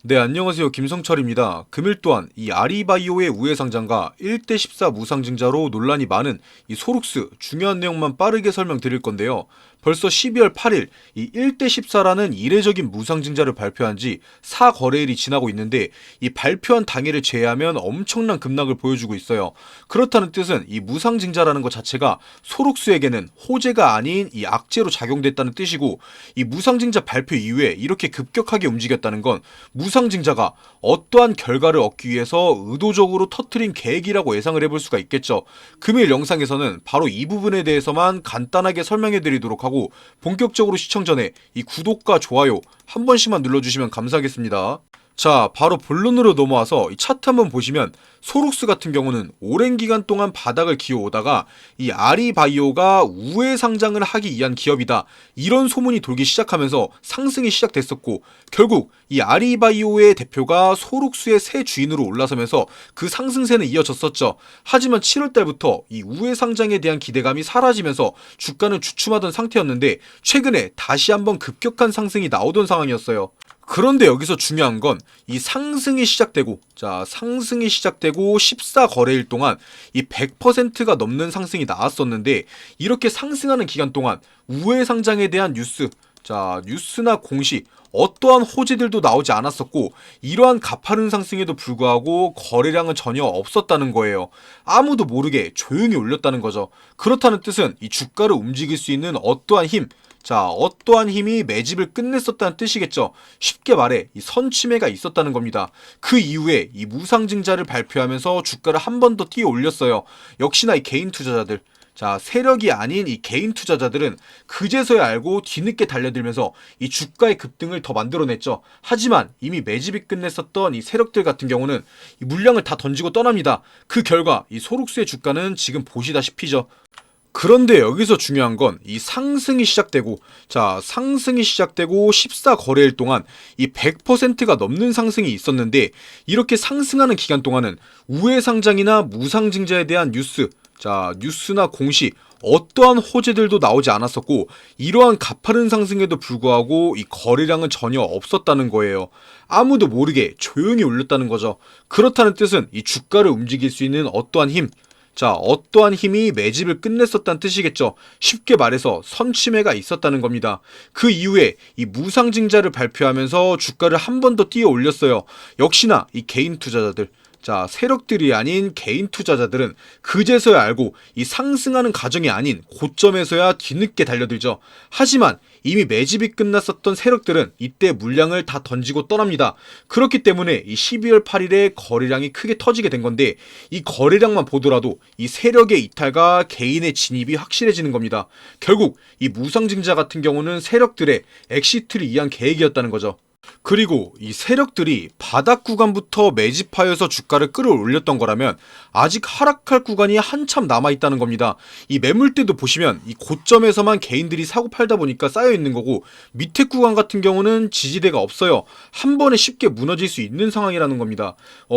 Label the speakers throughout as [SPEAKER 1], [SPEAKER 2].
[SPEAKER 1] 네, 안녕하세요. 김성철입니다. 금일 또한 이 아리바이오의 우회 상장과 1대 14 무상증자로 논란이 많은 이 소룩스 중요한 내용만 빠르게 설명드릴 건데요. 벌써 12월 8일 이 1대 14라는 이례적인 무상증자를 발표한 지 4거래일이 지나고 있는데 이 발표한 당일을 제외하면 엄청난 급락을 보여주고 있어요. 그렇다는 뜻은 이 무상증자라는 것 자체가 소룩스에게는 호재가 아닌 이 악재로 작용됐다는 뜻이고, 이 무상증자 발표 이후에 이렇게 급격하게 움직였다는 건 무상증자가 어떠한 결과를 얻기 위해서 의도적으로 터트린 계획이라고 예상을 해볼 수가 있겠죠. 금일 영상에서는 바로 이 부분에 대해서만 간단하게 설명해 드리도록 하고, 본격적으로 시청 전에 이 구독과 좋아요 한 번씩만 눌러주시면 감사하겠습니다. 자, 바로 본론으로 넘어와서 이 차트 한번 보시면, 소룩스 같은 경우는 오랜 기간 동안 바닥을 기어오다가 이 아리바이오가 우회 상장을 하기 위한 기업이다, 이런 소문이 돌기 시작하면서 상승이 시작됐었고, 결국 이 아리바이오의 대표가 소룩스의 새 주인으로 올라서면서 그 상승세는 이어졌었죠. 하지만 7월달부터 이 우회 상장에 대한 기대감이 사라지면서 주가는 주춤하던 상태였는데, 최근에 다시 한번 급격한 상승이 나오던 상황이었어요. 그런데 여기서 중요한 건 이 상승이 시작되고, 14거래일 동안 이 100%가 넘는 상승이 나왔었는데, 이렇게 상승하는 기간 동안 우회 상장에 대한 뉴스나 공시, 어떠한 호재들도 나오지 않았었고, 이러한 가파른 상승에도 불구하고 거래량은 전혀 없었다는 거예요. 아무도 모르게 조용히 올렸다는 거죠. 그렇다는 뜻은 이 주가를 움직일 수 있는 어떠한 힘이 매집을 끝냈었다는 뜻이겠죠. 쉽게 말해 이 선취매가 있었다는 겁니다. 그 이후에 이 무상증자를 발표하면서 주가를 한 번 더 뛰어 올렸어요. 역시나 이 개인 투자자들, 세력이 아닌 이 개인 투자자들은 그제서야 알고 뒤늦게 달려들면서 이 주가의 급등을 더 만들어냈죠. 하지만 이미 매집이 끝냈었던 이 세력들 같은 경우는 이 물량을 다 던지고 떠납니다. 그 결과 이 소룩스의 주가는 지금 보시다시피죠. 그런데 여기서 중요한 건 이 상승이 시작되고, 14거래일 동안 이 100%가 넘는 상승이 있었는데, 이렇게 상승하는 기간 동안은 우회 상장이나 무상증자에 대한 뉴스나 공시, 어떠한 호재들도 나오지 않았었고, 이러한 가파른 상승에도 불구하고 이 거래량은 전혀 없었다는 거예요. 아무도 모르게 조용히 올렸다는 거죠. 그렇다는 뜻은 이 주가를 움직일 수 있는 어떠한 힘이 매집을 끝냈었다는 뜻이겠죠. 쉽게 말해서 선취매가 있었다는 겁니다. 그 이후에 이 무상증자를 발표하면서 주가를 한 번 더 뛰어 올렸어요. 역시나 이 개인 투자자들, 세력들이 아닌 개인 투자자들은 그제서야 알고 이 상승하는 과정이 아닌 고점에서야 뒤늦게 달려들죠. 하지만 이미 매집이 끝났었던 세력들은 이때 물량을 다 던지고 떠납니다. 그렇기 때문에 이 12월 8일에 거래량이 크게 터지게 된 건데, 이 거래량만 보더라도 이 세력의 이탈과 개인의 진입이 확실해지는 겁니다. 결국 이 무상증자 같은 경우는 세력들의 엑시트를 위한 계획이었다는 거죠. 그리고 이 세력들이 바닥 구간부터 매집하여서 주가를 끌어올렸던 거라면 아직 하락할 구간이 한참 남아있다는 겁니다. 이 매물대도 보시면 이 고점에서만 개인들이 사고 팔다 보니까 쌓여있는 거고, 밑에 구간 같은 경우는 지지대가 없어요. 한 번에 쉽게 무너질 수 있는 상황이라는 겁니다.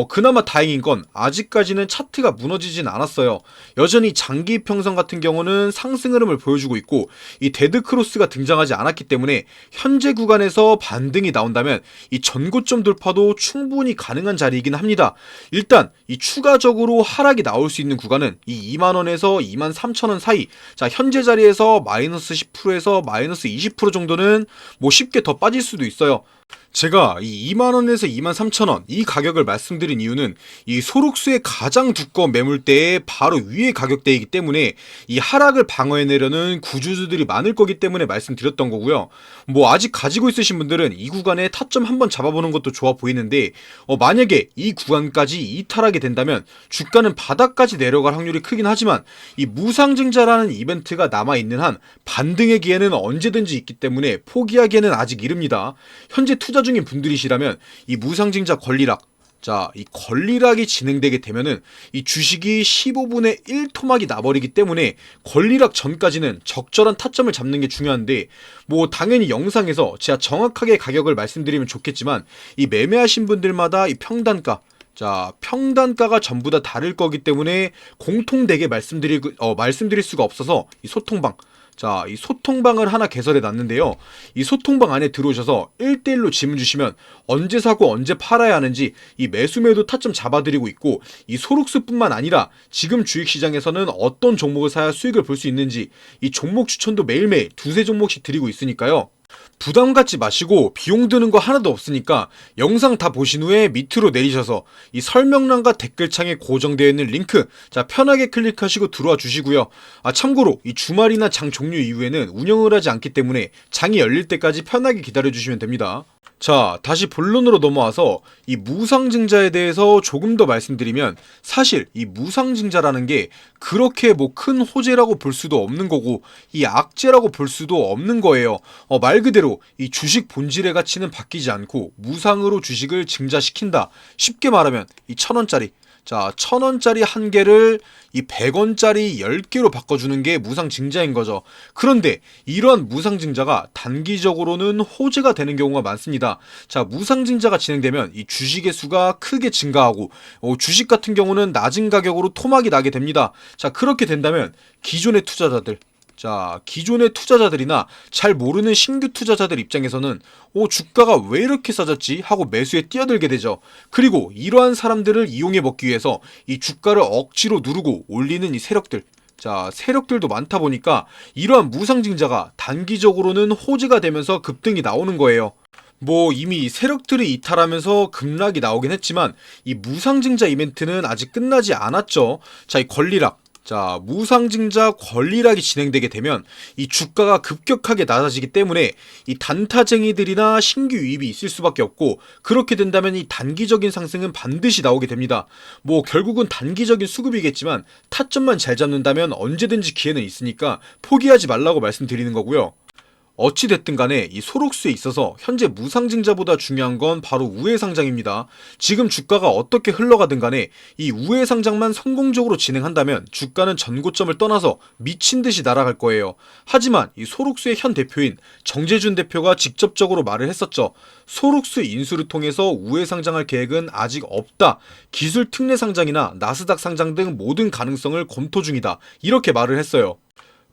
[SPEAKER 1] 그나마 다행인 건 아직까지는 차트가 무너지진 않았어요. 여전히 장기 평선 같은 경우는 상승 흐름을 보여주고 있고, 이 데드크로스가 등장하지 않았기 때문에 현재 구간에서 반등이 나온다면 이 전고점 돌파도 충분히 가능한 자리이긴 합니다. 일단 이 추가적으로 하락이 나올 수 있는 구간은 이 2만원에서 23,000원 사이, 현재 자리에서 마이너스 10%에서 마이너스 20% 정도는 뭐 쉽게 더 빠질 수도 있어요. 제가 이 2만원에서 23,000원 이 가격을 말씀드린 이유는 이 소룩스의 가장 두꺼운 매물대의 바로 위의 가격대이기 때문에 이 하락을 방어해내려는 구주주들이 많을 거기 때문에 말씀드렸던 거고요. 뭐 아직 가지고 있으신 분들은 이 구간에 타점 한번 잡아보는 것도 좋아 보이는데, 만약에 이 구간까지 이탈하게 된다면 주가는 바닥까지 내려갈 확률이 크긴 하지만, 이 무상증자라는 이벤트가 남아있는 한 반등의 기회는 언제든지 있기 때문에 포기하기에는 아직 이릅니다. 현재 투자 중인 분들이시라면 이 무상증자 이 권리락이 진행되게 되면은 이 주식이 15분의 1 토막이 나버리기 때문에 권리락 전까지는 적절한 타점을 잡는 게 중요한데, 뭐 당연히 영상에서 제가 정확하게 가격을 말씀드리면 좋겠지만, 이 매매하신 분들마다 이 평단가가 전부 다 다를 거기 때문에 공통되게 말씀드릴 수가 없어서 이 소통방, 자, 이 소통방을 하나 개설해 놨는데요. 이 소통방 안에 들어오셔서 1대1로 질문 주시면 언제 사고 언제 팔아야 하는지 이 매수매도 타점 잡아드리고 있고, 이 소록스뿐만 아니라 지금 주식시장에서는 어떤 종목을 사야 수익을 볼 수 있는지 이 종목 추천도 매일매일 두세 종목씩 드리고 있으니까요. 부담 갖지 마시고 비용 드는 거 하나도 없으니까 영상 다 보신 후에 밑으로 내리셔서 이 설명란과 댓글창에 고정되어 있는 링크, 자, 편하게 클릭하시고 들어와 주시고요. 참고로 이 주말이나 장 종료 이후에는 운영을 하지 않기 때문에 장이 열릴 때까지 편하게 기다려 주시면 됩니다. 자, 다시 본론으로 넘어와서 이 무상증자에 대해서 조금 더 말씀드리면, 사실 이 무상증자라는 게 그렇게 뭐 큰 호재라고 볼 수도 없는 거고 이 악재라고 볼 수도 없는 거예요. 말 그대로 이 주식 본질의 가치는 바뀌지 않고 무상으로 주식을 증자시킨다. 쉽게 말하면 이 1,000원짜리, 자, 1,000원짜리 한 개를 이 100원짜리 10개로 바꿔주는 게 무상증자인 거죠. 그런데 이러한 무상증자가 단기적으로는 호재가 되는 경우가 많습니다. 자, 무상증자가 진행되면 이 주식의 수가 크게 증가하고 주식 같은 경우는 낮은 가격으로 토막이 나게 됩니다. 자, 그렇게 된다면 기존의 투자자들, 자, 기존의 투자자들이나 잘 모르는 신규 투자자들 입장에서는 주가가 왜 이렇게 싸졌지 하고 매수에 뛰어들게 되죠. 그리고 이러한 사람들을 이용해 먹기 위해서 이 주가를 억지로 누르고 올리는 이 세력들, 자, 세력들도 많다 보니까 이러한 무상증자가 단기적으로는 호재가 되면서 급등이 나오는 거예요. 뭐 이미 세력들이 이탈하면서 급락이 나오긴 했지만 이 무상증자 이벤트는 아직 끝나지 않았죠. 자, 이 권리락, 자, 무상증자 권리락이 진행되게 되면 이 주가가 급격하게 낮아지기 때문에 이 단타쟁이들이나 신규 유입이 있을 수밖에 없고, 그렇게 된다면 이 단기적인 상승은 반드시 나오게 됩니다. 뭐 결국은 단기적인 수급이겠지만 타점만 잘 잡는다면 언제든지 기회는 있으니까 포기하지 말라고 말씀드리는 거고요. 어찌됐든 간에 이 소록수에 있어서 현재 무상증자보다 중요한 건 바로 우회상장입니다. 지금 주가가 어떻게 흘러가든 간에 이 우회상장만 성공적으로 진행한다면 주가는 전고점을 떠나서 미친듯이 날아갈 거예요. 하지만 이 소록수의 현 대표인 정재준 대표가 직접적으로 말을 했었죠. 소록수 인수를 통해서 우회상장할 계획은 아직 없다. 기술 특례 상장이나 나스닥 상장 등 모든 가능성을 검토 중이다. 이렇게 말을 했어요.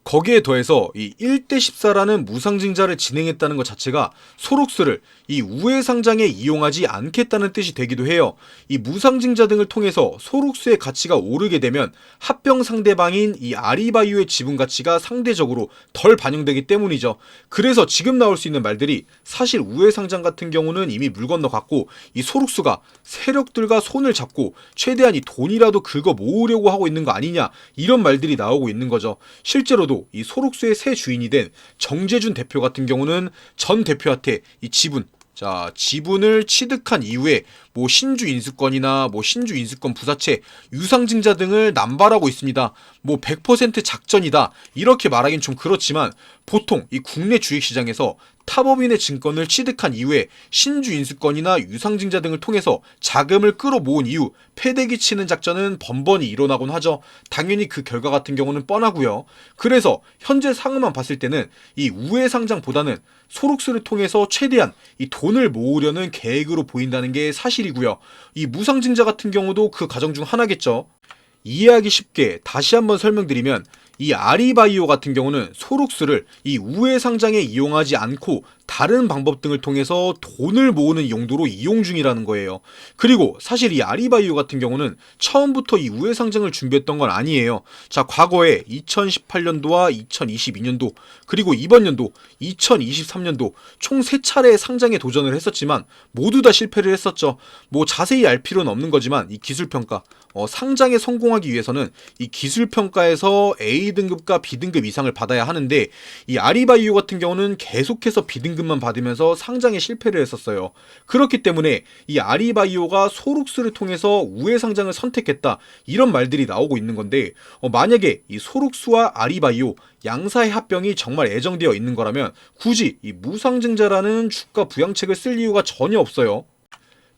[SPEAKER 1] 거기에 더해서 이 1대14라는 무상증자를 진행했다는 것 자체가 소록스를 이 우회상장에 이용하지 않겠다는 뜻이 되기도 해요. 이 무상증자 등을 통해서 소록스의 가치가 오르게 되면 합병 상대방인 이 아리바이오의 지분 가치가 상대적으로 덜 반영되기 때문이죠. 그래서 지금 나올 수 있는 말들이 사실 우회상장 같은 경우는 이미 물 건너갔고 이 소록스가 세력들과 손을 잡고 최대한 이 돈이라도 긁어 모으려고 하고 있는 거 아니냐, 이런 말들이 나오고 있는 거죠. 실제로도 이 소록수의 새 주인이 된 정재준 대표 같은 경우는 전 대표한테 이 지분을 취득한 이후에 뭐 신주 인수권이나 뭐 신주 인수권 부사채, 유상증자 등을 남발하고 있습니다. 뭐 100% 작전이다 이렇게 말하긴 좀 그렇지만, 보통 이 국내 주식시장에서 타법인의 증권을 취득한 이후에 신주 인수권이나 유상증자 등을 통해서 자금을 끌어모은 이후 패대기 치는 작전은 번번이 일어나곤 하죠. 당연히 그 결과 같은 경우는 뻔하고요. 그래서 현재 상황만 봤을 때는 이 우회상장보다는 소록스를 통해서 최대한 이 돈을 모으려는 계획으로 보인다는 게 사실이고요. 이 무상증자 같은 경우도 그 과정 중 하나겠죠. 이해하기 쉽게 다시 한번 설명드리면, 이 아리바이오 같은 경우는 소록스를 이 우회상장에 이용하지 않고 다른 방법 등을 통해서 돈을 모으는 용도로 이용 중이라는 거예요. 그리고 사실 이 아리바이오 같은 경우는 처음부터 이 우회상장을 준비했던 건 아니에요. 자, 과거에 2018년도와 2022년도 그리고 이번 연도 2023년도 총 3차례의 상장에 도전을 했었지만 모두 다 실패를 했었죠. 뭐 자세히 알 필요는 없는 거지만 이 기술평가, 상장에 성공하기 위해서는 이 기술평가에서 A등급과 B등급 이상을 받아야 하는데, 이 아리바이오 같은 경우는 계속해서 B등급만 받으면서 상장에 실패를 했었어요. 그렇기 때문에 이 아리바이오가 소록스를 통해서 우회상장을 선택했다, 이런 말들이 나오고 있는 건데, 만약에 이 소록스와 아리바이오 양사의 합병이 정말 예정되어 있는 거라면 굳이 이 무상증자라는 주가 부양책을 쓸 이유가 전혀 없어요.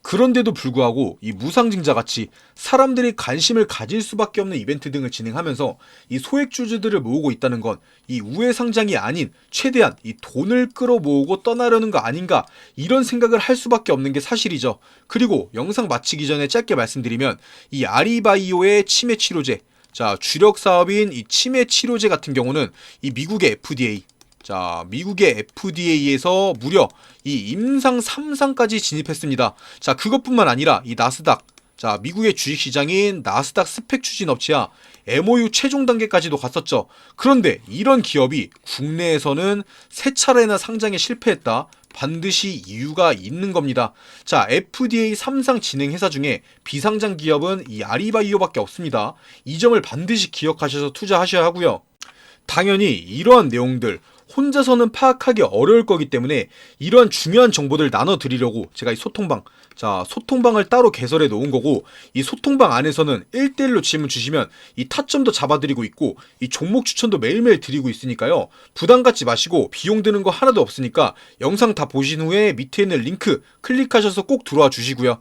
[SPEAKER 1] 그런데도 불구하고 이 무상증자같이 사람들이 관심을 가질 수밖에 없는 이벤트 등을 진행하면서 이 소액주주들을 모으고 있다는 건 이 우회상장이 아닌 최대한 이 돈을 끌어모으고 떠나려는 거 아닌가, 이런 생각을 할 수밖에 없는 게 사실이죠. 그리고 영상 마치기 전에 짧게 말씀드리면, 이 아리바이오의 치매 치료제, 자, 주력 사업인 이 치매 치료제 같은 경우는 이 미국의 FDA, 자, 미국의 FDA에서 무려 이 임상 3상까지 진입했습니다. 자, 그것뿐만 아니라 이 나스닥, 자, 미국의 주식시장인 나스닥 스펙 추진 업체와 MOU 최종 단계까지도 갔었죠. 그런데 이런 기업이 국내에서는 세 차례나 상장에 실패했다. 반드시 이유가 있는 겁니다. 자, FDA 3상 진행 회사 중에 비상장 기업은 이 아리바이오밖에 없습니다. 이 점을 반드시 기억하셔서 투자하셔야 하고요. 당연히 이러한 내용들 혼자서는 파악하기 어려울 거기 때문에 이러한 중요한 정보들 나눠드리려고 제가 이 소통방, 자, 소통방을 따로 개설해 놓은 거고, 이 소통방 안에서는 1대1로 질문 주시면 이 타점도 잡아드리고 있고 이 종목 추천도 매일매일 드리고 있으니까요, 부담 갖지 마시고 비용 드는 거 하나도 없으니까 영상 다 보신 후에 밑에 있는 링크 클릭하셔서 꼭 들어와 주시고요.